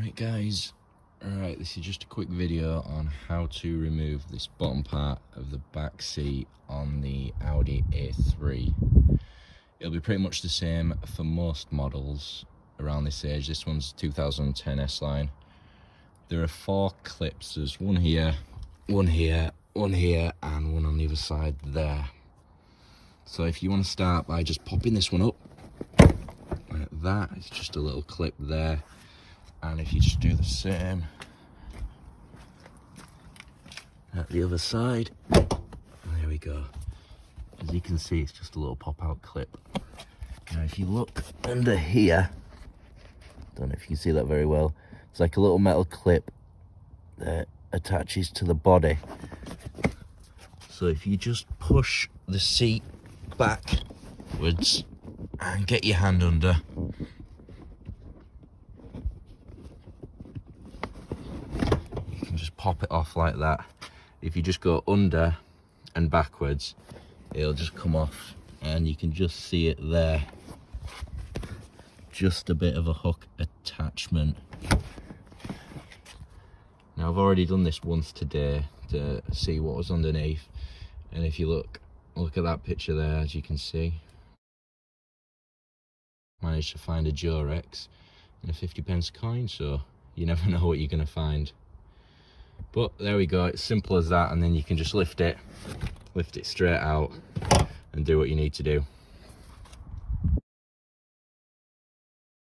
Right guys, alright, this is just a quick video on how to remove this bottom part of the back seat on the Audi A3. It'll be pretty much the same for most models around this age. This one's 2010 S-Line. There are 4 clips. There's one here, one here, one here, and one on the other side there. So if you want to start by just popping this one up like that, it's just a little clip there. And if you just do the same at the other side, there we go. As you can see, it's just a little pop-out clip. Now if you look under here, don't know if you can see that very well, it's like a little metal clip that attaches to the body. So if you just push the seat backwards and get your hand under, just pop it off like that. If you just go under and backwards, it'll just come off, and you can just see it there, just a bit of a hook attachment. Now I've already done this once today to see what was underneath, and if you look at that picture there, as you can see, managed to find a Jorex and a 50p coin, so you never know what you're going to find. But there we go, it's simple as that, and then you can just lift it straight out and do what you need to do.